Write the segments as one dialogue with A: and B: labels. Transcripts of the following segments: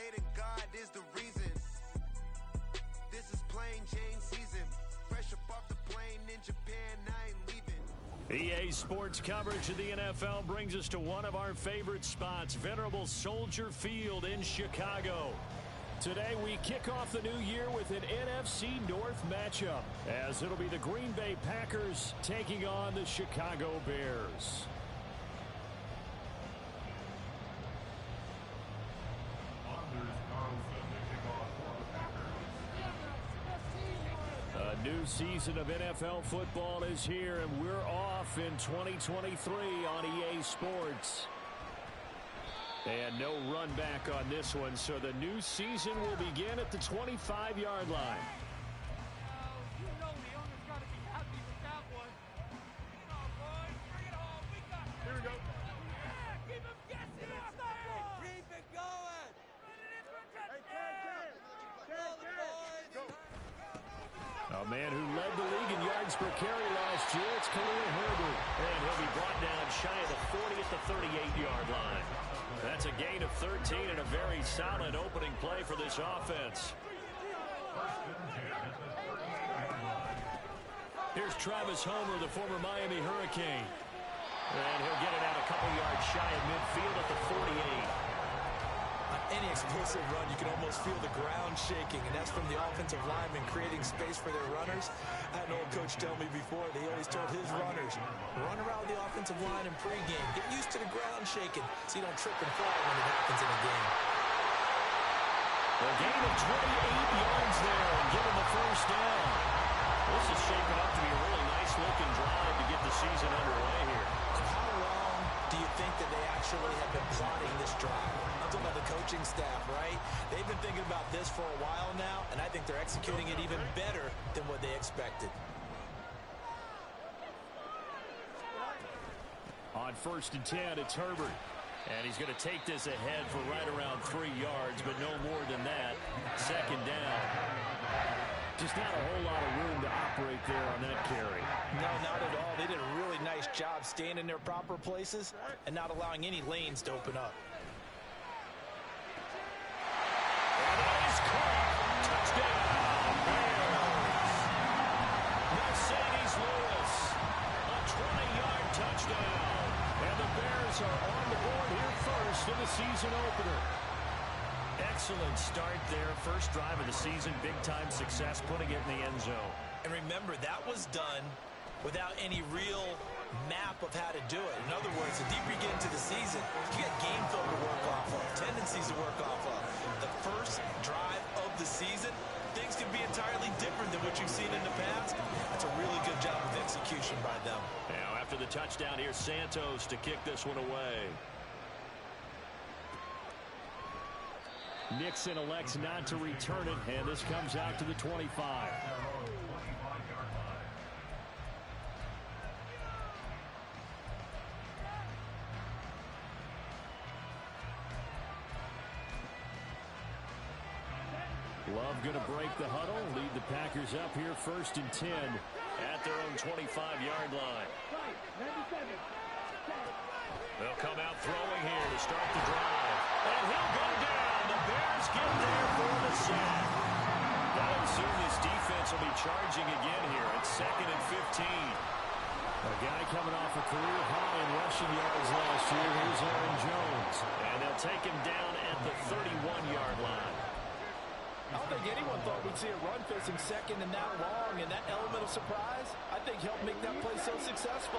A: stating God is the reason. This is plain Jane season. Fresh up off the plane in Japan, I ain't leaving.
B: EA Sports coverage of the NFL brings us to one of our favorite spots, venerable Soldier Field in Chicago. Today we kick off the new year with an NFC North matchup, as it'll be the Green Bay Packers taking on the Chicago Bears. A new season of NFL football is here, and we're off in 2023 on EA Sports. And no run back on this one, so the new season will begin at the 25-yard line.
C: You know the owner's got to be happy with that one. Come on, boys, bring it home. We got it. Here we go. Yeah, keep him guessing. Keep it going. Run it in for a touchdown.
B: A man who led the league in yards per carry last year, it's Khalil Herbert. And he'll be brought down shy of the 40 at the 38-yard line. That's a gain of 13 and a very solid opening play for this offense. Here's Travis Homer, the former Miami Hurricane. And he'll get it out a couple yards shy of midfield at the 48.
D: On any explosive run, you can almost feel the ground shaking, and that's from the offensive linemen creating space for their runners. I had an old coach tell me before, they always told his runners, run around the offensive line in pregame. Get used to the ground shaking so you don't trip and fall when it happens in a game.
B: A gain of 28 yards there and given the first down. This is shaping up to be a really nice-looking drive to get the season underway here.
D: So how long do you think that they actually have been plotting this drive? I'm talking about the coaching staff, right? They've been thinking about this for a while now, and I think they're executing it even better than what they expected.
B: On 1st and 10, it's Herbert. And he's going to take this ahead for right around 3 yards, but no more than that. Second down. Just not a whole lot of room to operate there on that carry.
D: No, not at all. They did a really nice job staying in their proper places and not allowing any lanes to open up.
B: And that is caught. Touchdown, Bears. Mercedes Lewis, a 20-yard touchdown. And the Bears are on the board here first in the season opener. Excellent start there. First drive of the season. Big-time success putting it in the end zone.
D: And remember, that was done without any real map of how to do it. In other words, the deeper you get into the season, you got game film to work off of, tendencies to work off of. The first drive of the season, things can be entirely different than what you've seen in the past. That's a really good job of execution by them.
B: Now, after the touchdown, here's Santos to kick this one away. Nixon elects not to return it, and this comes out to the 25. Love going to break the huddle, lead the Packers up here 1st and 10 at their own 25-yard line. They'll come out throwing here to start the drive. And he'll go down. The Bears get there for the sack. I would assume this defense will be charging again here. It's 2nd and 15. A guy coming off a career high in rushing yards last year. Here's Aaron Jones. And they'll take him down at the 31-yard line.
D: I don't think anyone thought we'd see a run facing second and that long, and that element of surprise, I think, helped make that play so successful.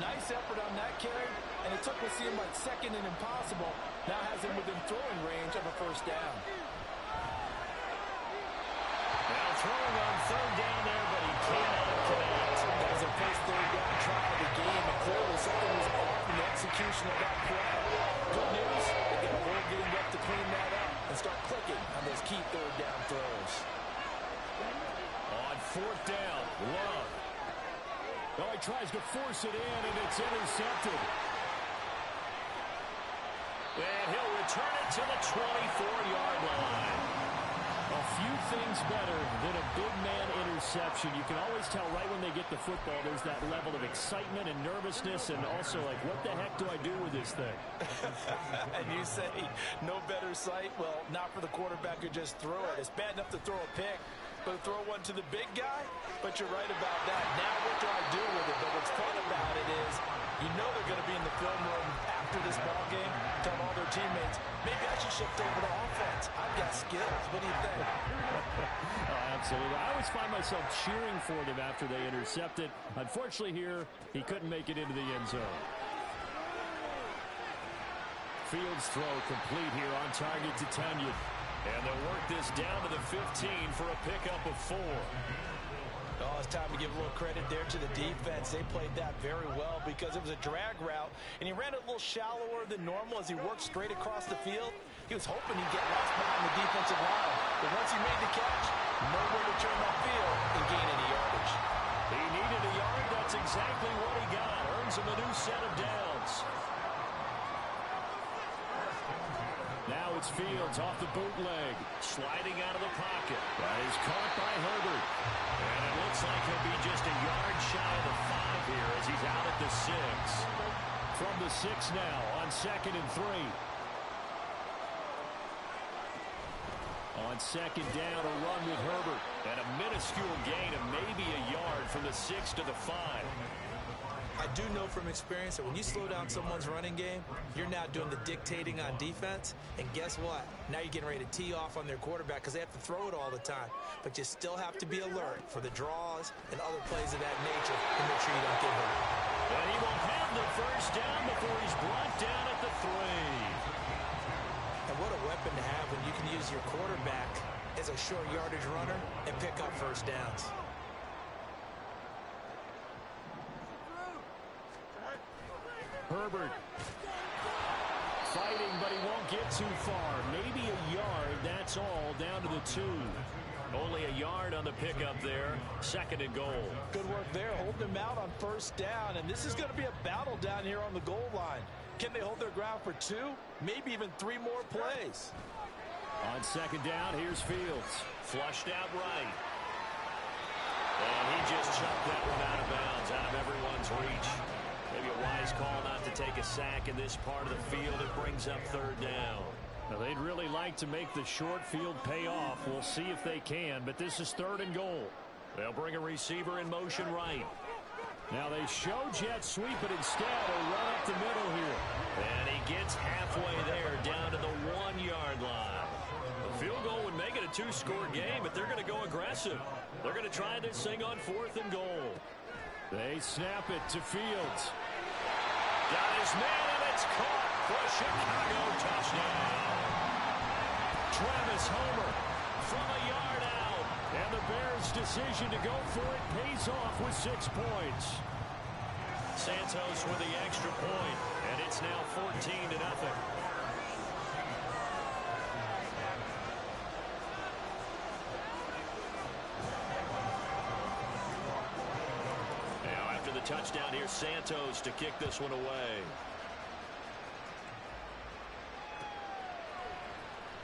D: Nice effort on that carry, and it took what seemed like second and impossible. Now has him within throwing range of a first down.
B: Now throwing on 3rd down there, but he cannot connect.
D: That was a first 3rd down try of the game, and clearly something was off in the execution of that play. Good news, they got a little getting up to clean that up and start clicking on those key 3rd down throws.
B: On 4th down, Love. Oh, he tries to force it in, and it's intercepted. And he'll return it to the 24-yard line. A few things better than a big man interception. You can always tell right when they get the football, there's that level of excitement and nervousness, and also like, what the heck do I do with this thing?
D: And you say no better sight? Well, not for the quarterback who just threw it. It's bad enough to throw a pick, but to throw one to the big guy? But you're right about that. Now what do I do with it? But what's fun about it is you know they're going to be in the film room after this ball game, tell all their teammates, maybe I should shift over to offense. I've got skills. What do you think?
B: Oh, absolutely. I always find myself cheering for them after they intercept it. Unfortunately here, he couldn't make it into the end zone. Fields throw complete here on target to Tunyon. And they'll work this down to the 15 for a pickup of 4.
D: Oh, it's time to give a little credit there to the defense. They played that very well because it was a drag route, and he ran it a little shallower than normal as he worked straight across the field. He was hoping he'd get lost behind the defensive line. But once he made the catch, nowhere to turn that field and gain any yardage.
B: He needed a yard. That's exactly what he got. Earns him a new set of downs. Now it's Fields off the bootleg. Sliding out of the pocket. That is caught by Herbert. And it looks like he'll be just a yard shy of the 5 here as he's out at the 6. From the 6 now on 2nd and 3. On 2nd down, a run with Herbert. And a minuscule gain of maybe a yard from the 6 to the 5.
D: I do know from experience that when you slow down someone's running game, you're now doing the dictating on defense. And guess what? Now you're getting ready to tee off on their quarterback because they have to throw it all the time. But you still have to be alert for the draws and other plays of that nature and make sure you don't get hurt.
B: And he will have the first down before he's brought down at the 3.
D: And what a weapon to have when you can use your quarterback as a short yardage runner and pick up first downs.
B: Herbert fighting, but he won't get too far. Maybe a yard, that's all, down to the 2. Only a yard on the pickup there. 2nd and goal.
D: Good work there, holding him out on first down. And this is going to be a battle down here on the goal line. Can they hold their ground for 2, maybe even 3 more plays?
B: On 2nd down, here's Fields. Flushed out right. And he just chucked that one out of bounds, out of everyone's reach. Maybe a wise call not to take a sack in this part of the field. It brings up 3rd down. Now, they'd really like to make the short field pay off. We'll see if they can, but this is 3rd and goal. They'll bring a receiver in motion right. Now they show jet sweep, but instead a run up the middle here. And he gets halfway there, down to the 1-yard line. A field goal would make it a 2-score game, but they're going to go aggressive. They're going to try this thing on 4th and goal. They snap it to Fields. Got his man, and it's caught for a Chicago touchdown. Travis Homer from a yard out. And the Bears' decision to go for it pays off with 6 points. Santos with the extra point, and it's now 14-0. Touchdown here, Santos to kick this one away.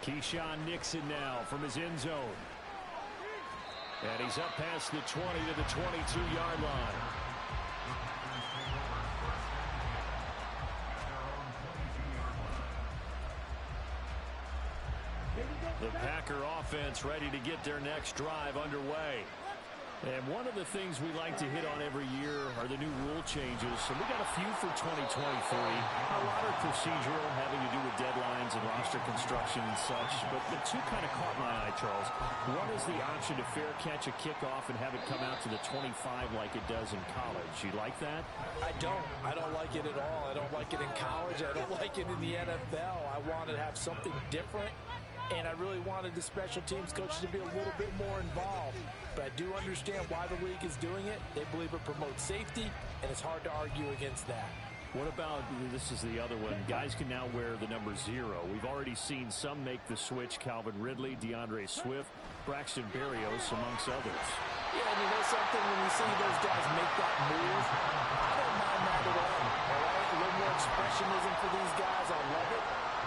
B: Keyshawn Nixon now from his end zone. And he's up past the 20 to the 22-yard line. The Packer offense ready to get their next drive underway. And one of the things we like to hit on every year are the new rule changes. And we got a few for 2023. A lot are procedural, having to do with deadlines and roster construction and such. But the 2 kind of caught my eye, Charles. One is the option to fair catch a kickoff and have it come out to the 25 like it does in college. You like that?
D: I don't. I don't like it at all. I don't like it in college. I don't like it in the NFL. I want to have something different. And I really wanted the special teams coaches to be a little bit more involved. But I do understand why the league is doing it. They believe it promotes safety, and it's hard to argue against that.
B: What about, this is the other one, guys can now wear the number 0. We've already seen some make the switch. Calvin Ridley, DeAndre Swift, Braxton Berrios, amongst others.
D: Yeah, and you know something? When you see those guys make that move, I don't mind that at all. All right? A little more expressionism for these guys. I love it.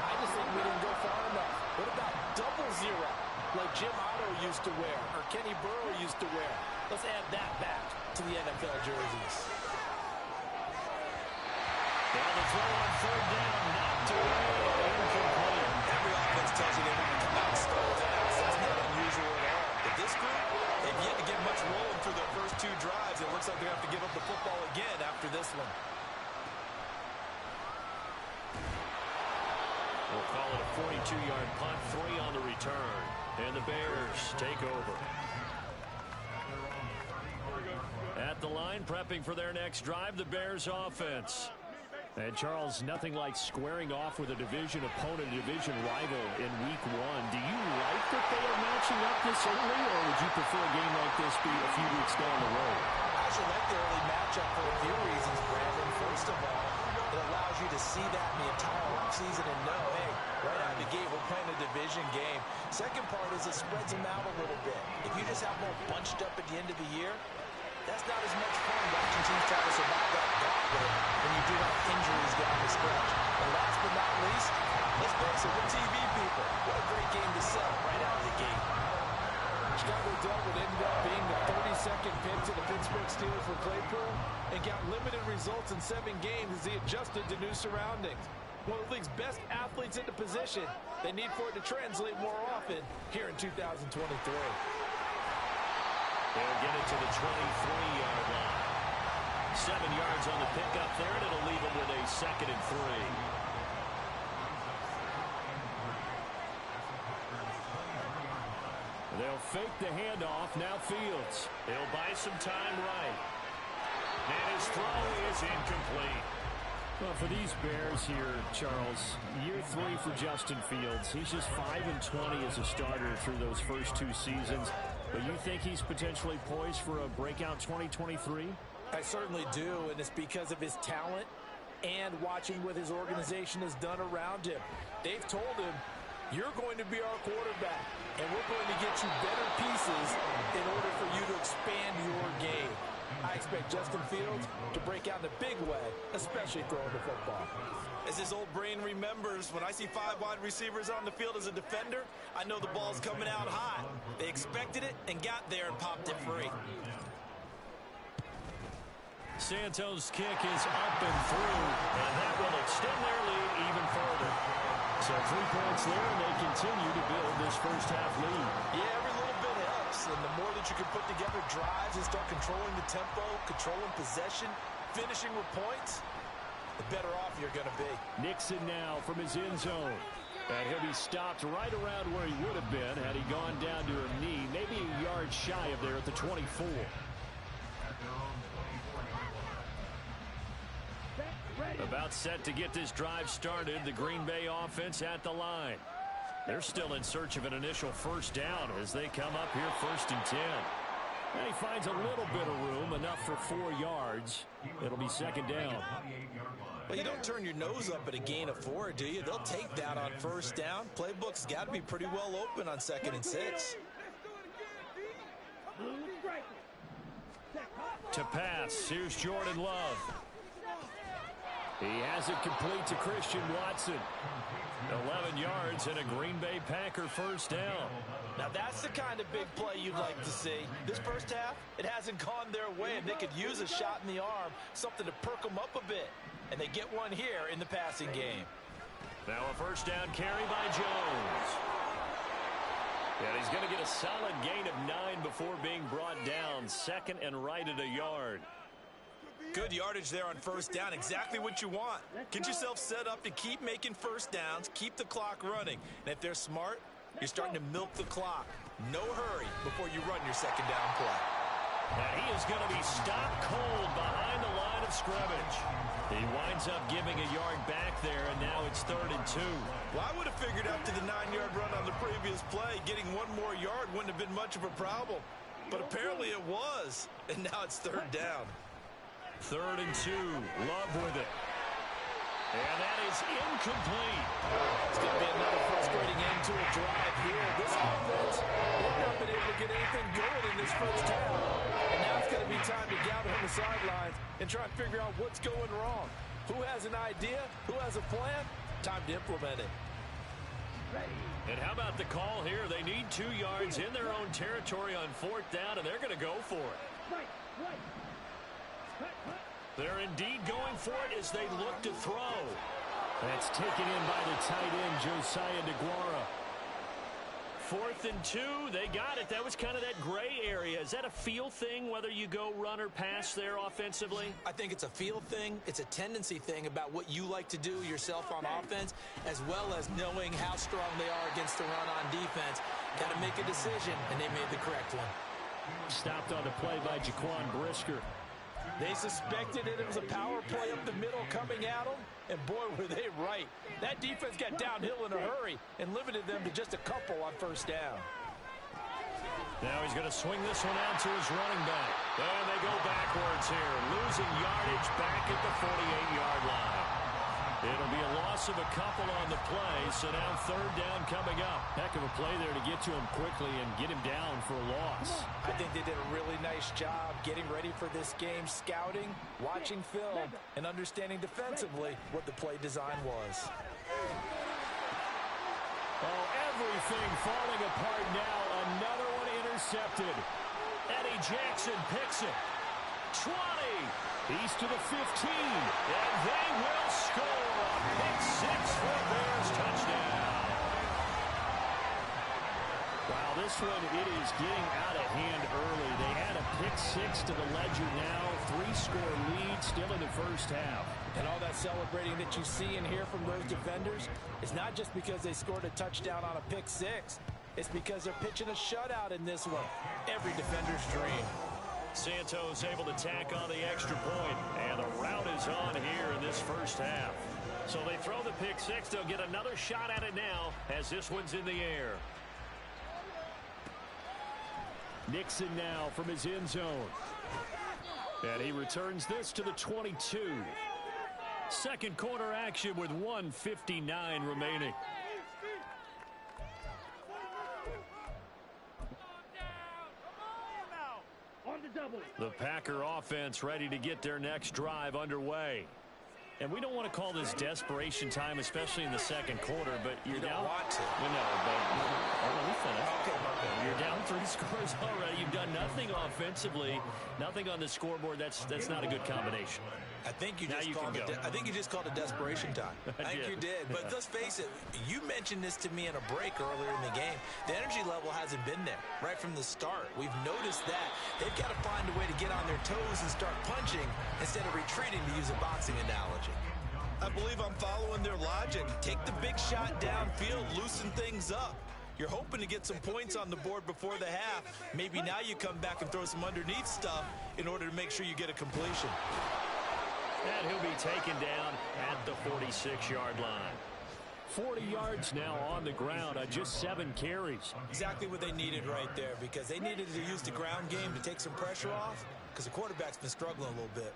D: I just think we didn't go far enough. What about double 0? Like Jim Otto used to wear or Kenny Burrow used to wear. Let's add that back to the NFL jerseys.
B: And the throw on third down, knocked away, incomplete.
D: Every offense tells you they want to come out and start fast. That's not unusual at all. But this group, they've yet to get much rolling through their first 2 drives. It looks like they're going to have to give up the football again after this one.
B: We'll call it a 42-yard punt, 3 on the return. And the Bears take over. At the line, prepping for their next drive, the Bears offense. And Charles, nothing like squaring off with a division opponent, a division rival in week 1. Do you like that they are matching up this early, or would you prefer a game like this be a few weeks down the road?
D: I should like the early matchup for a few reasons, Brandon. First of all, it allows you to see that in the entire offseason and know, hey, right out of the gate, we're playing a division game. Second part is it spreads them out a little bit. If you just have them all bunched up at the end of the year, that's not as much fun watching teams try to survive that gauntlet when you do have injuries down the stretch. And last but not least, let's face it, we're TV people. What a great game to sell right out of the gate.
E: Chicago Delwood ended up being the 32nd pick to the Pittsburgh Steelers for Claypool and got limited results in 7 games as he adjusted to new surroundings. One of the league's best athletes in the position. They need for it to translate more often here in 2023.
B: They'll get it to the 23-yard line. 7 yards on the pickup there, and it'll leave them with a 2nd and 3. They'll fake the handoff. Now Fields. They'll buy some time right. And his throw is incomplete.
F: Well, for these Bears here, Charles, year 3 for Justin Fields. He's just 5-20 as a starter through those first 2 seasons. But you think he's potentially poised for a breakout 2023?
E: I certainly do, and it's because of his talent and watching what his organization has done around him. They've told him, you're going to be our quarterback, and we're going to get you better pieces in order for you to expand your game. I expect Justin Fields to break out in a big way, especially throwing the football.
D: As his old brain remembers, when I see 5 wide receivers on the field as a defender, I know the ball's coming out hot. They expected it and got there and popped it free.
B: Santos' kick is up and through, and that will extend their lead even further. So 3 points there, and they continue to build this first-half lead.
D: Yeah, every little bit helps, and the more that you can put together drives and start controlling the tempo, controlling possession, finishing with points, the better off you're going to be.
B: Nixon now from his end zone. And he'll be stopped right around where he would have been had he gone down to a knee, maybe a yard shy of there at the 24. About set to get this drive started, the Green Bay offense at the line. They're still in search of an initial first down as they come up here 1st and 10. And he finds a little bit of room, enough for 4 yards. It'll be 2nd down.
D: Well, you don't turn your nose up at a gain of 4, do you? They'll take that on 1st down. Playbook's got to be pretty well open on 2nd and 6.
B: To pass, here's Jordan Love. He has it complete to Christian Watson. 11 yards and a Green Bay Packer first down.
D: Now that's the kind of big play you'd like to see. This first half, it hasn't gone their way, and they could use a shot in the arm, something to perk them up a bit. And they get one here in the passing game.
B: Now a first down carry by Jones. And he's going to get a solid gain of 9 before being brought down. 2nd and right at a yard.
D: Good yardage there on 1st down. Exactly what you want. Get yourself set up to keep making first downs, keep the clock running. And if they're smart, you're starting to milk the clock. No hurry before you run your 2nd down play.
B: And he is going to be stopped cold behind the line of scrimmage. He winds up giving a yard back there, and now it's 3rd and 2.
D: Well, I would have figured after the 9-yard run on the previous play, getting 1 more yard wouldn't have been much of a problem. But apparently it was, and now it's 3rd down.
B: 3rd and 2. Love with it. And that is incomplete.
E: It's going to be another frustrating end to a drive here. This offense, they've not been able to get anything going in this first half. And now it's going to be time to gather on the sidelines and try and figure out what's going wrong. Who has an idea? Who has a plan? Time to implement it.
B: And how about the call here? They need 2 yards in their own territory on 4th down, and they're going to go for it. They're indeed going for it as they look to throw.
F: That's taken in by the tight end, Josiah DeGuara.
B: 4th and 2, they got it. That was kind of that gray area. Is that a feel thing, whether you go run or pass there offensively?
D: I think it's a feel thing. It's a tendency thing about what you like to do yourself on offense, as well as knowing how strong they are against the run on defense. Got to make a decision, and they made the correct one.
F: Stopped on the play by Jaquan Brisker.
E: They suspected it was a power play up the middle coming at them, and boy, were they right. That defense got downhill in a hurry and limited them to just a couple on 1st down.
B: Now he's going to swing this one out to his running back. And they go backwards here, losing yardage back at the 48-yard line. It'll be a loss of a couple on the play, so now 3rd down coming up.
F: Heck of a play there to get to him quickly and get him down for a loss.
E: I think they did a really nice job getting ready for this game, scouting, watching film, and understanding defensively what the play design was.
F: Oh, everything falling apart now. Another one intercepted.
B: Eddie Jackson picks it. 20.
F: He's to the 15.
B: And they will score a pick 6 for a Bears touchdown.
F: Wow, this one, it is getting out of hand early. They add a pick 6 to the ledger now. 3-score lead still in the 1st half.
E: And all that celebrating that you see and hear from those defenders is not just because they scored a touchdown on a pick 6. It's because they're pitching a shutout in this one. Every defender's dream.
B: Santos able to tack on the extra point, and the route is on here in this 1st half. So they throw the pick 6. They'll get another shot at it now as this one's in the air.
F: Nixon now from his end zone. And he returns this to the 22.
B: 2nd quarter action with 1:59 remaining. The Packer offense ready to get their next drive underway. And we don't want to call this desperation time, especially in the 2nd quarter, but you're down.
D: Want to.
B: We know, but let me finish.
D: Okay.
B: You're down 3 scores already. You've done nothing offensively, nothing on the scoreboard. That's not a good combination.
D: I think you
B: Now
D: just
B: you
D: called
B: can
D: it.
B: go.
D: I think you just called it desperation time. I think you did. But let's face it. You mentioned this to me in a break earlier in the game. The energy level hasn't been there right from the start. We've noticed that they've got to find a way to get on their toes and start punching instead of retreating, to use a boxing analogy. I believe I'm following their logic. Take the big shot downfield, loosen things up. You're hoping to get some points on the board before the half. Maybe now you come back and throw some underneath stuff in order to make sure you get a completion.
B: And he'll be taken down at the 46-yard line.
F: 40 yards now on the ground on just 7 carries.
D: Exactly what they needed right there, because they needed to use the ground game to take some pressure off, because the quarterback's been struggling a little bit.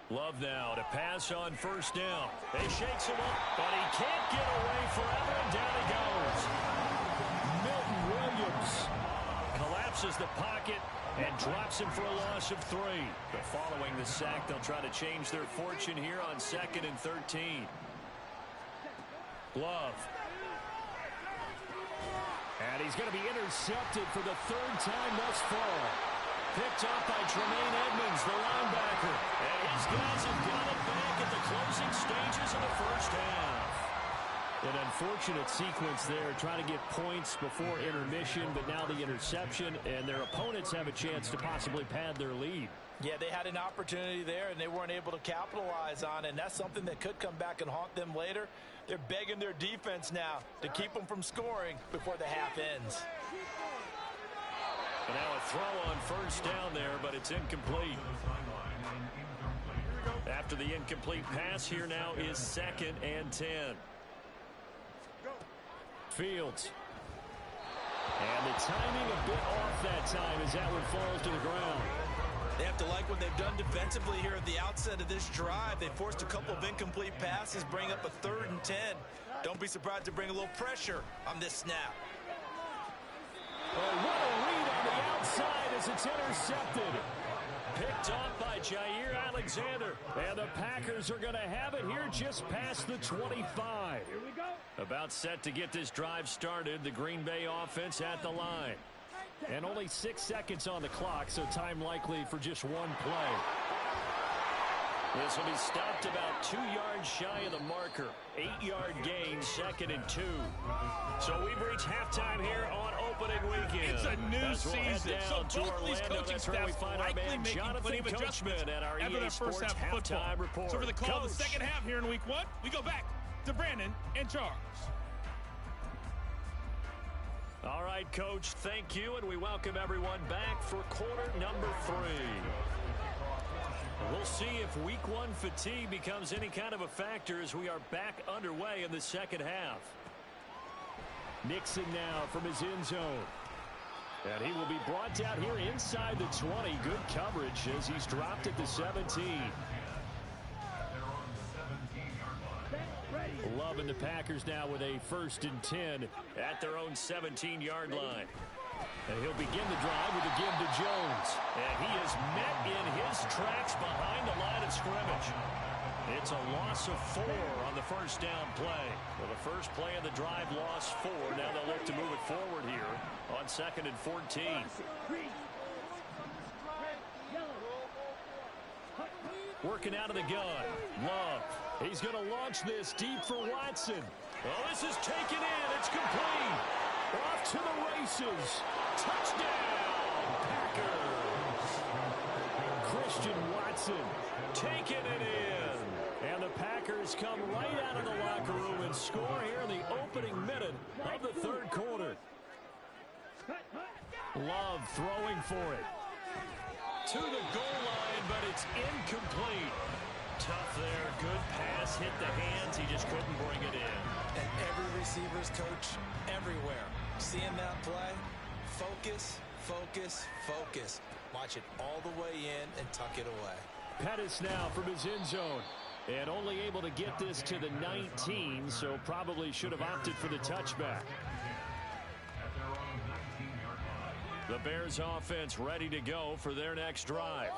B: Love now to pass on 1st down. They shakes him up, but he can't get away forever, and down he goes.
F: Milton Williams
B: Collapses the pocket and drops him for a loss of 3. But following the sack, they'll try to change their fortune here on 2nd and 13. Glove.
F: And he's going to be intercepted for the 3rd time thus far.
B: Picked up by Tremaine Edmonds, the linebacker. And his guys have got it back at the closing stages of the 1st half.
F: An unfortunate sequence there, trying to get points before intermission, but now the interception, and their opponents have a chance to possibly pad their lead.
E: Yeah, they had an opportunity there, and they weren't able to capitalize on it, and that's something that could come back and haunt them later. They're begging their defense now to keep them from scoring before the half ends.
B: And now a throw on 1st down there, but it's incomplete. After the incomplete pass, here now is 2nd and 10.
F: Fields. And the timing a bit off that time as that one falls to the ground.
D: They have to like what they've done defensively here at the outset of this drive. They forced a couple of incomplete passes, bring up a 3rd and 10. Don't be surprised to bring a little pressure on this snap.
F: Oh, what a read on the outside as it's intercepted. Picked off by Jair Alexander. And the Packers are going to have it here just past the 25.
C: Here we go.
F: About set to get this drive started. The Green Bay offense at the line. And only 6 seconds on the clock, so time likely for just one play. This will be stopped about 2 yards shy of the marker. 8-yard gain, 2nd and 2. So we've reached halftime here on opening weekend.
G: It's a new season. So both these coaching staffs likely making plenty of adjustments
F: at our
G: after
F: EA
G: their first
F: Sports
G: half of football.
F: halftime report.
G: So for the call of
F: Coach.
G: the second half here in week 1, we go back to Brandon and Charles.
F: All right, Coach, thank you, and we welcome everyone back for quarter number 3. We'll see if week 1 fatigue becomes any kind of a factor as we are back underway in the second half. Nixon now from his end zone. And he will be brought down here inside the 20. Good coverage as he's dropped at the 17. Love and the Packers now with a 1st and 10 at their own 17-yard line. And he'll begin the drive with a give to Jones. And he is met in his tracks behind the line of scrimmage. It's a loss of 4 on the first down play. Well, the first play of the drive lost 4. Now they'll look to move it forward here on 2nd and 14. Working out of the gun. Love. He's going to launch this deep for Watson. Oh, this is taken in. It's complete. Off to the races. Touchdown, Packers. Christian Watson taking it in. And the Packers come right out of the locker room and score here in the opening minute of the 3rd quarter. Love throwing for it. To the goal line, but it's incomplete. Tough there. Good pass. Hit the hands. He just couldn't bring it in.
D: And every receiver's coach everywhere. Seeing that play, focus, focus, focus. Watch it all the way in and tuck it away.
F: Pettis now from his end zone. And only able to get this to the 19, so probably should have opted for the touchback. The Bears offense ready to go for their next drive.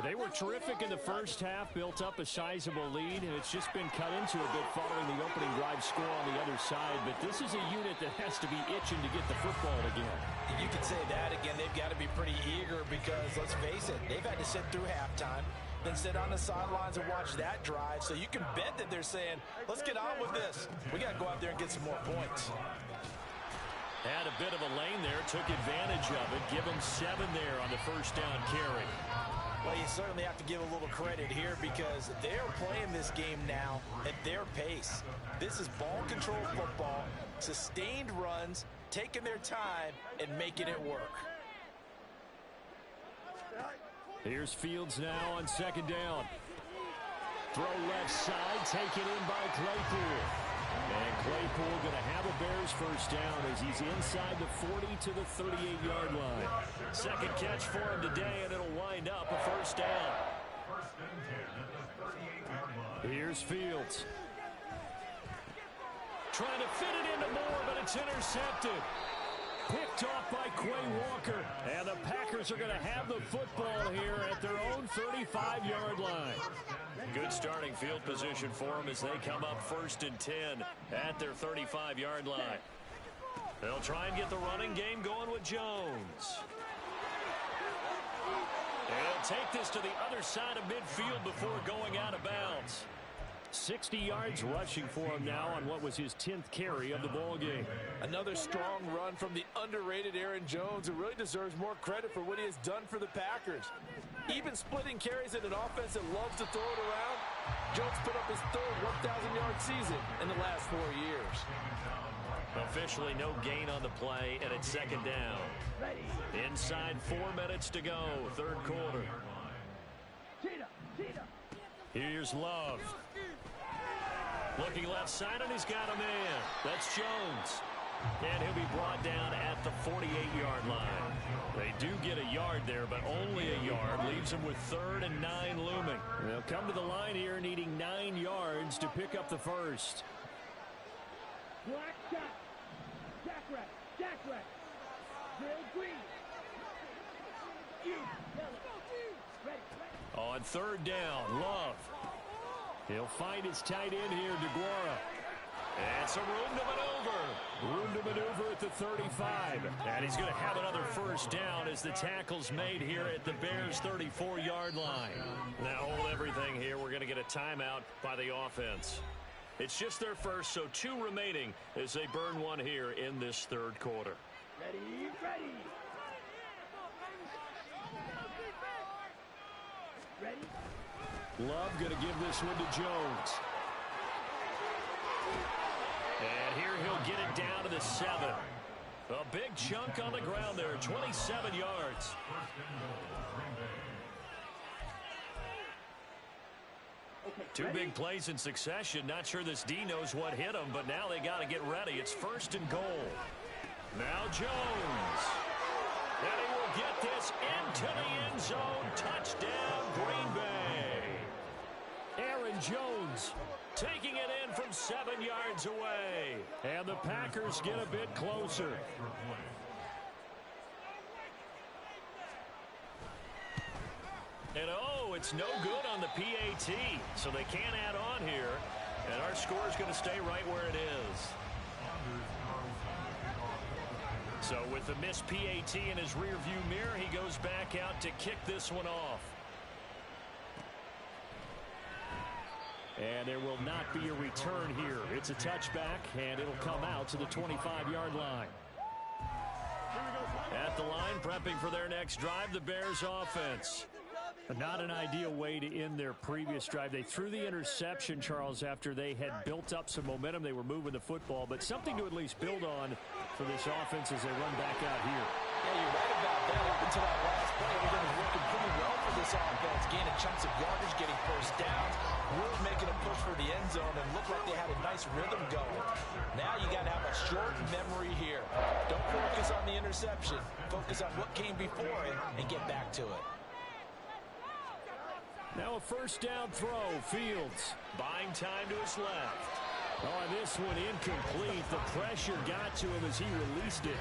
F: They were terrific in the first half, built up a sizable lead, and it's just been cut into a bit following the opening drive score on the other side. But this is a unit that has to be itching to get the football again.
D: You can say that again. They've got to be pretty eager because, let's face it, they've had to sit through halftime, then sit on the sidelines and watch that drive. So you can bet that they're saying, let's get on with this. We got to go out there and get some more points.
F: Had a bit of a lane there, took advantage of it. Give him 7 there on the first down carry.
D: Well, you certainly have to give a little credit here because they're playing this game now at their pace. This is ball control football, sustained runs, taking their time, and making it work.
F: Here's Fields now on 2nd down. Throw left side, taken in by Claypool. And Claypool going to have a Bears first down as he's inside the 40 to the 38-yard line. Second catch for him today, and it'll wind up a first down. Here's Fields. Trying to fit it into Moore, but it's intercepted. Picked off by Quay Walker. And the Packers are going to have the football here at their own 35-yard line. Good starting field position for them as they come up 1st and 10 at their 35-yard line. They'll try and get the running game going with Jones. And he'll take this to the other side of midfield before going out of bounds. 60 yards rushing for him now on what was his 10th carry of the ball game.
E: Another strong run from the underrated Aaron Jones, who really deserves more credit for what he has done for the Packers. Even splitting carries in an offense that loves to throw it around, Jones put up his 3rd 1,000-yard season in the last 4 years.
F: Officially no gain on the play, and it's 2nd down. Inside 4 minutes to go, 3rd quarter. Here's Love. Looking left side, and he's got a man. That's Jones. And he'll be brought down at the 48-yard line. They do get a yard there, but only a yard. Leaves them with 3rd and 9 looming. They'll come to the line here needing 9 yards to pick up the first.
C: Black Jack. Jackrack. Jackrack. Real green. You. Yellow.
F: On third down, Love. He'll find his tight end here, DeGuara. And some room to maneuver. Room to maneuver at the 35. And he's going to have another first down as the tackle's made here at the Bears' 34-yard line. Now hold everything here. We're going to get a timeout by the offense. It's just their first, so 2 remaining as they burn one here in this third quarter.
C: Ready.
F: Love going to give this one to Jones. And here he'll get it down to the 7. A big chunk on the ground there, 27 yards. Two big plays in succession. Not sure this D knows what hit him, but now they got to get ready. It's first and goal. Now Jones. And he will get this into the end zone. Touchdown, Green Bay. Aaron Jones taking it in from 7 yards away. And the Packers get a bit closer. And oh, it's no good on the PAT. So they can't add on here. And our score is going to stay right where it is. So with the missed PAT in his rearview mirror, he goes back out to kick this one off. And there will not be a return here. It's a touchback, and it'll come out to the 25-yard line. At the line, prepping for their next drive, the Bears offense. Not an ideal way to end their previous drive. They threw the interception, Charles, after they had built up some momentum. They were moving the football, but something to at least build on for this offense as they run back out here.
D: Yeah, you're right about that. Up until that last play, everything was working pretty well for this offense. Gaining chunks of yardage, getting first downs, really making a push for the end zone, and looked like they had a nice rhythm going. Now you got to have a short memory here. Don't focus on the interception. Focus on what came before it and get back to it.
F: Now a first down throw, Fields. Buying time to his left. Oh, and this one incomplete. The pressure got to him as he released it.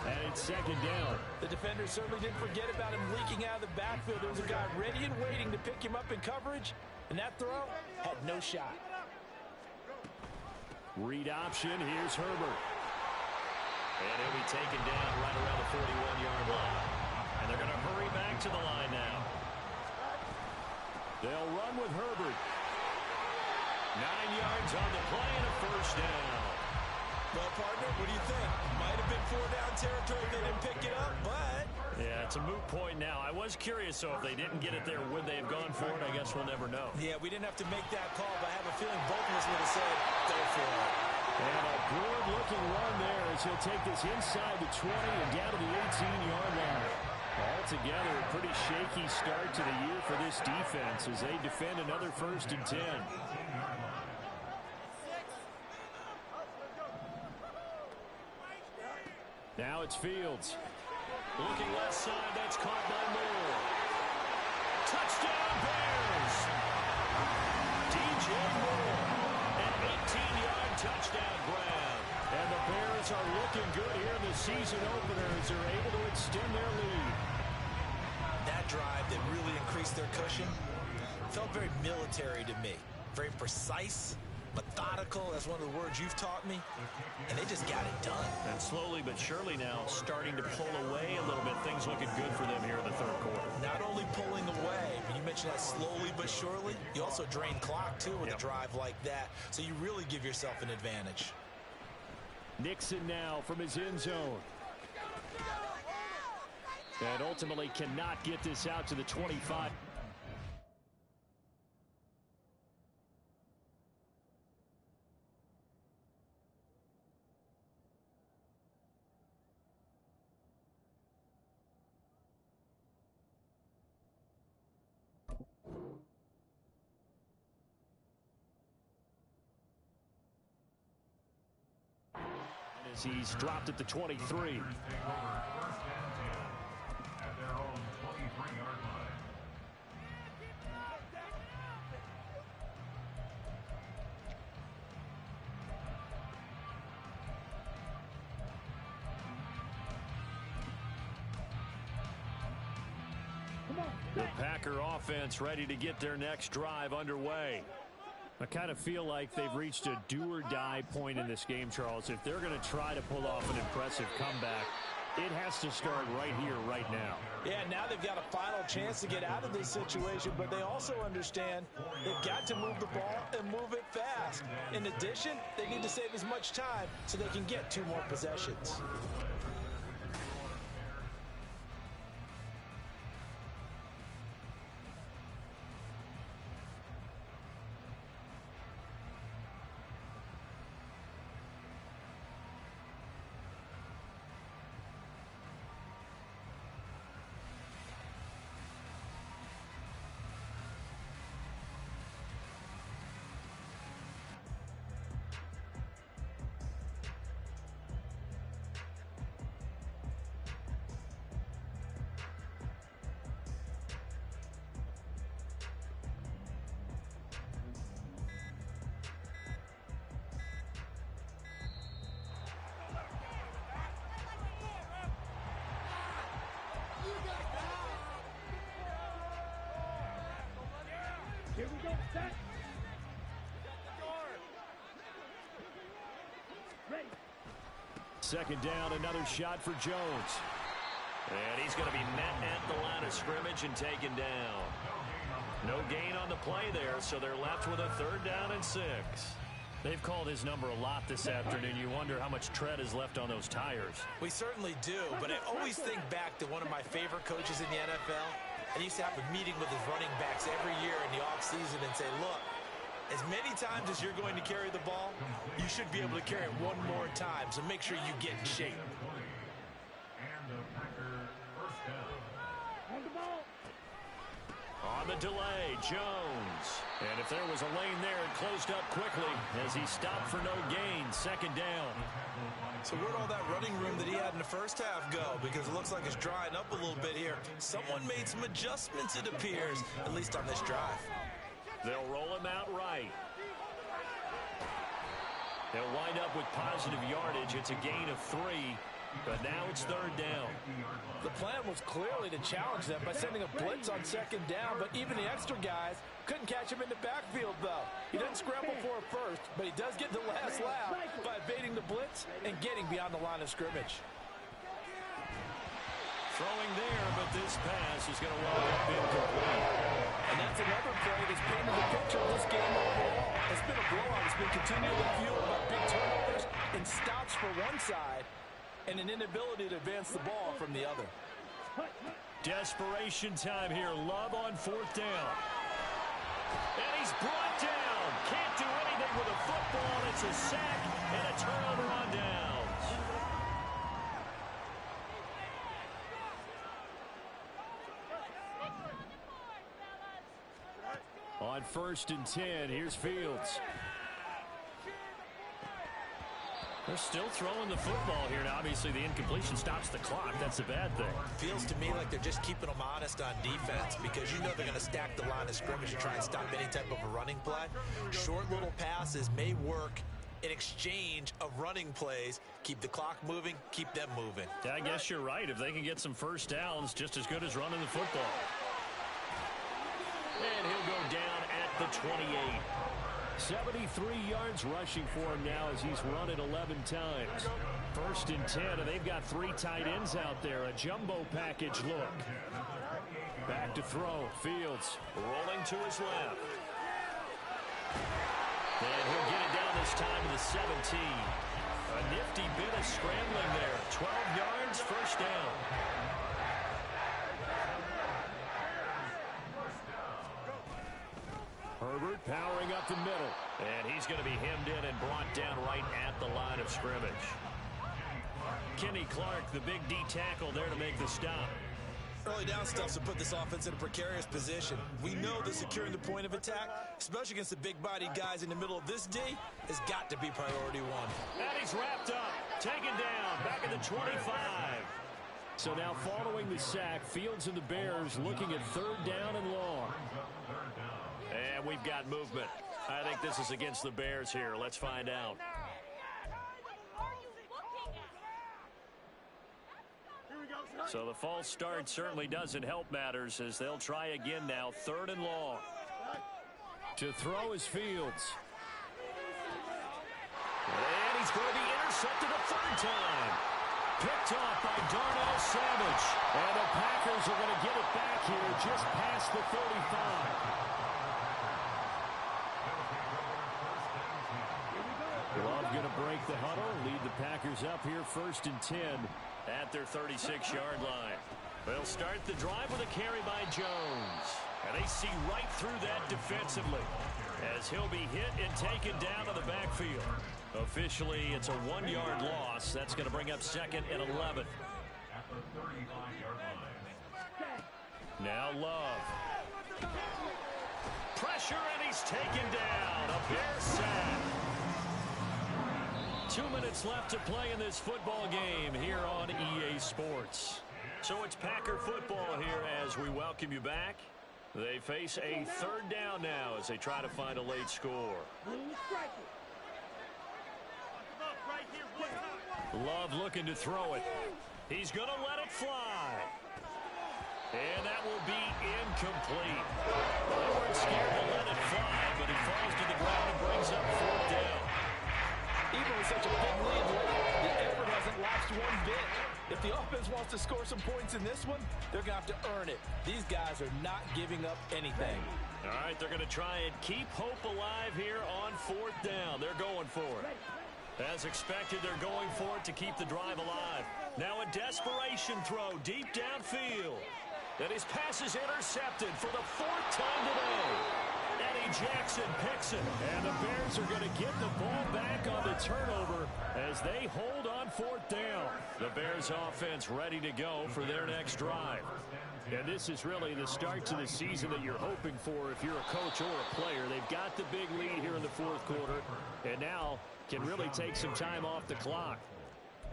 F: And it's second down.
D: The defender certainly didn't forget about him leaking out of the backfield. There was a guy ready and waiting to pick him up in coverage. And that throw had no shot.
F: Read option. Here's Herbert. And he'll be taken down right around the 41-yard line. And they're going to hurry back to the line now. They'll run with Herbert. 9 yards on the play and a first down.
D: Well, partner, what do you think? Might have been 4-down territory if they didn't pick it up, but...
F: Yeah, it's a moot point now. I was curious, so if they didn't get it there, would they have gone for it? I guess we'll never know.
D: Yeah, we didn't have to make that call, but I have a feeling both of us would have said, go for it.
F: And a good-looking run there as he'll take this inside the 20 and down to the 18-yard line. Altogether, a pretty shaky start to the year for this defense as they defend another 1st and 10. Now it's Fields. Looking left side, that's caught by Moore. Touchdown Bears! DJ Moore, an 18-yard touchdown grab. And the Bears are looking good here in the season opener as they're able to extend their lead.
D: That drive that really increased their cushion felt very military to me. Very precise, methodical. That's one of the words you've taught me. And they just got it done.
F: And slowly but surely now starting to pull away a little bit. Things looking good for them here in the third quarter.
D: Not only pulling away, but you mentioned that slowly but surely. You also drain clock, too, with a drive like that. So you really give yourself an advantage.
F: Nixon now from his end zone. And ultimately cannot get this out to the 25. As he's dropped at the 23. The Packer offense ready to get their next drive underway. I kind of feel like they've reached a do-or-die point in this game, Charles. If they're going to try to pull off an impressive comeback, it has to start right here, right now.
E: Yeah, now they've got a final chance to get out of this situation, but they also understand they've got to move the ball and move it fast. In addition, they need to save as much time so they can get 2 more possessions.
C: Here we go, set. Ready.
F: Second down, another shot for Jones.
B: And he's going to be met at the line of scrimmage and taken down. No gain on the play there, so they're left with a 3rd down and 6.
F: They've called his number a lot this afternoon. You wonder how much tread is left on those tires.
D: We certainly do, but I always think back to one of my favorite coaches in the NFL. I used to have a meeting with his running backs every year in the offseason and say, look, as many times as you're going to carry the ball, you should be able to carry it 1 more time, so make sure you get in shape.
F: On the delay, Jones. And if there was a lane there, it closed up quickly as he stopped for no gain. 2nd down.
D: So where'd all that running room that he had in the first half go? Because it looks like it's drying up a little bit here. Someone made some adjustments, it appears, at least on this drive.
F: They'll roll him out right. They'll wind up with positive yardage. It's a gain of 3, but now it's 3rd down.
E: The plan was clearly to challenge them by sending a blitz on 2nd down, but even the extra guys couldn't catch him in the backfield, though. He doesn't scramble for a first, but he does get the last laugh by evading the blitz and getting beyond the line of scrimmage.
F: Throwing there, but this pass is going to wind up incomplete.
E: And that's another play that's painted the picture of this game overall. It's been a blowout. It's been continually fueled by big turnovers and stops for one side and an inability to advance the ball from the other.
F: Desperation time here. Love on 4th down. And he's brought down. Can't do anything with a football. It's a sack and a turnover on downs. On 1st and 10, here's Fields. They're still throwing the football here. Now, obviously, the incompletion stops the clock. That's a bad thing.
D: Feels to me like they're just keeping them honest on defense because you know they're going to stack the line of scrimmage and try and stop any type of a running play. Short little passes may work in exchange of running plays. Keep the clock moving, keep them moving.
F: Yeah, I guess you're right. If they can get some first downs, just as good as running the football. And he'll go down at the 28. 73 yards rushing for him now as he's run it 11 times. 1st and 10, and they've got 3 tight ends out there. A jumbo package look. Back to throw. Fields rolling to his left. And he'll get it down this time to the 17. A nifty bit of scrambling there. 12 yards, 1st down. Herbert powering up the middle. And he's going to be hemmed in and brought down right at the line of scrimmage. Kenny Clark, the big D tackle there to make the stop.
D: Early down stuff to put this offense in a precarious position. We know that securing the point of attack, especially against the big-bodied guys in the middle of this D, has got to be priority 1.
F: And he's wrapped up, taken down, back at the 25. So now following the sack, Fields and the Bears looking at 3rd down and long. And we've got movement. I think this is against the Bears here. Let's find out.
C: Here we go,
F: So the false start certainly doesn't help matters as they'll try again now, 3rd and long. To throw is Fields. And he's going to be intercepted a 3rd time. Picked off by Darnell Savage. And the Packers are going to get it back here just past the 35. Love going to break the huddle, lead the Packers up here 1st and 10 at their 36-yard line. They'll start the drive with a carry by Jones. And they see right through that defensively as he'll be hit and taken down to the backfield. Officially, it's a 1-yard loss. That's going to bring up 2nd and 11. Now Love. Pressure, and he's taken down. A Bears sack. 2 minutes left to play in this football game here on EA Sports. So it's Packer football here as we welcome you back. They face a 3rd down now as they try to find a late score. Love looking to throw it. He's going to let it fly. And that will be incomplete. Well, they weren't scared to let it fly, but he falls to the ground and brings up 4th down.
E: Even with such a big lead, the effort hasn't lapsed one bit. If the offense wants to score some points in this one, they're going to have to earn it. These guys are not giving up anything.
F: All right, they're going to try and keep hope alive here on 4th down. They're going for it. As expected, they're going for it to keep the drive alive. Now a desperation throw deep downfield. And his pass is intercepted for the 4th time today. Eddie Jackson picks it. And the Bears are going to get the ball back on the turnover as they hold on 4th down. The Bears offense ready to go for their next drive. And this is really the start to the season that you're hoping for if you're a coach or a player. They've got the big lead here in the 4th quarter and now can really take some time off the clock.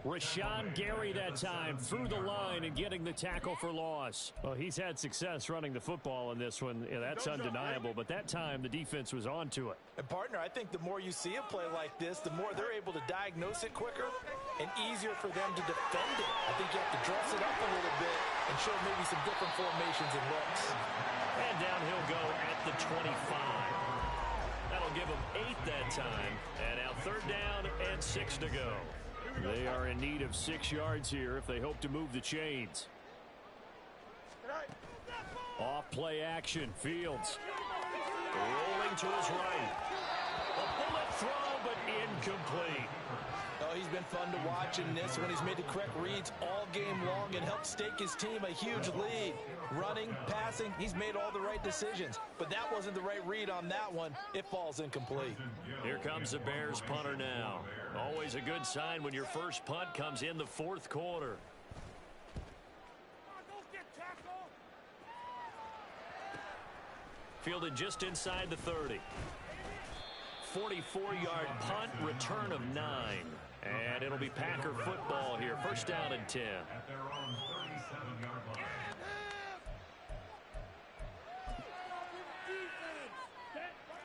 F: Rashawn Gary that time through the line and getting the tackle for loss. Well, he's had success running the football in this one. Yeah, that's undeniable, but that time the defense was onto it.
E: And partner, I think the more you see a play like this, the more they're able to diagnose it quicker and easier for them to defend it. I think you have to dress it up a little bit and show maybe some different formations and looks.
F: And down he'll go at the 25. That'll give him 8 that time. And now 3rd down and 6 to go. They are in need of 6 yards here if they hope to move the chains. Off play action. Fields rolling to his right. A bullet throw, but incomplete.
E: Oh, he's been fun to watch in this when he's made the correct reads all game long and helped stake his team a huge lead. Running, passing, he's made all the right decisions. But that wasn't the right read on that one. It falls incomplete.
F: Here comes the Bears punter now. Always a good sign when your first punt comes in the 4th quarter. Fielded just inside the 30. 44-yard punt, return of 9. And it'll be Packer football here. 1st down and 10.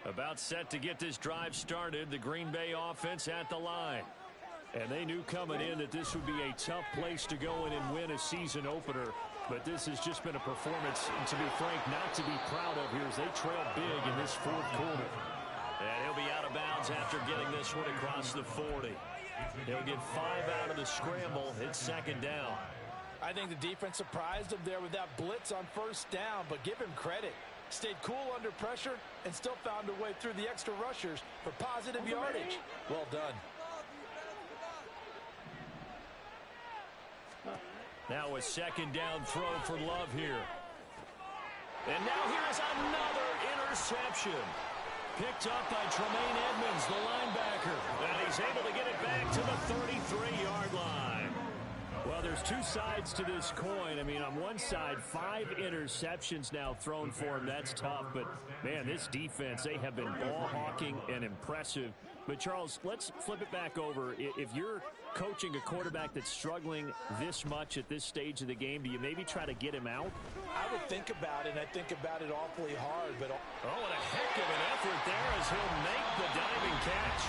F: About set to get this drive started. The Green Bay offense at the line. And they knew coming in that this would be a tough place to go in and win a season opener. But this has just been a performance, to be frank, not to be proud of here as they trail big in this 4th quarter. And he'll be out of bounds after getting this one across the 40. He'll get 5 out of the scramble. It's 2nd down.
E: I think the defense surprised him there with that blitz on 1st down, but give him credit. Stayed cool under pressure and still found a way through the extra rushers for positive yardage. Well done.
F: Now a 2nd down throw for Love here. And now here is another interception. Picked up by Tremaine Edmonds, the linebacker. And he's able to get it back to the 33-yard line. Well, there's 2 sides to this coin. I mean, on one side, 5 interceptions now thrown for him. That's tough. But, man, this defense, they have been ball hawking and impressive. But, Charles, let's flip it back over. If you're coaching a quarterback that's struggling this much at this stage of the game, do you maybe try to get him out?
E: I would think about it, and I think about it awfully hard. But
F: oh, what a heck of an effort there as he'll make the diving catch.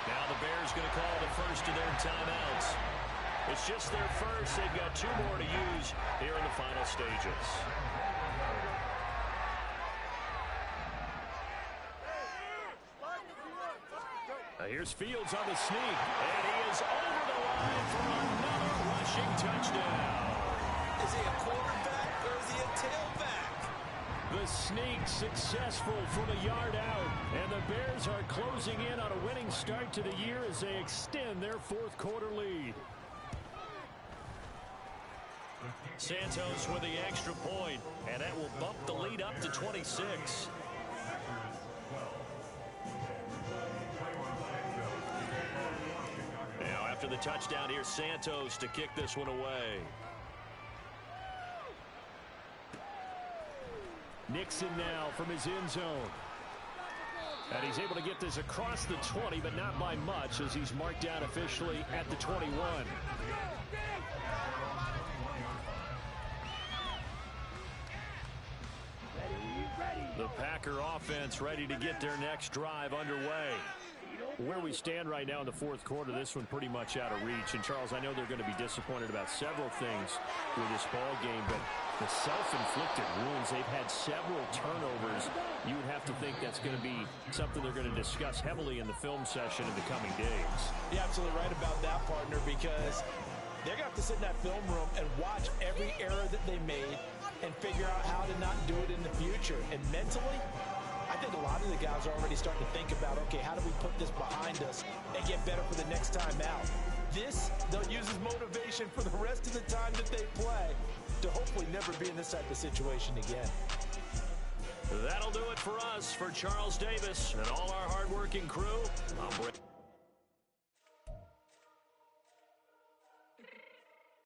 F: Now the Bears going to call the first of their timeouts.
B: It's just their first. They've got 2 more to use here in the final stages. Here's Fields on the sneak, and he is over the line for another rushing touchdown.
D: Is he a quarterback or is he a tailback?
F: The sneak successful from a yard out, and the Bears are closing in on a winning start to the year as they extend their 4th quarter lead.
B: Santos with the extra point, and that will bump the lead up to 26. Now after the touchdown, here's Santos to kick this one away.
F: Nixon now from his end zone. And he's able to get this across the 20, but not by much, as he's marked down officially at the 21. The Packer offense ready to get their next drive underway. Where we stand right now in the 4th quarter, this one pretty much out of reach. And, Charles, I know they're going to be disappointed about several things with this ball game, but the self-inflicted wounds, they've had several turnovers. You would have to think that's going to be something they're going to discuss heavily in the film session in the coming days.
E: You're absolutely right about that, partner, because they're going to have to sit in that film room and watch every error that they made and figure out how to not do it in the future. And mentally, I think a lot of the guys are already starting to think about, okay, how do we put this behind us and get better for the next time out? This, they'll use as motivation for the rest of the time that they play to hopefully never be in this type of situation again.
B: That'll do it for us. For Charles Davis and all our hardworking crew, I'm Brent.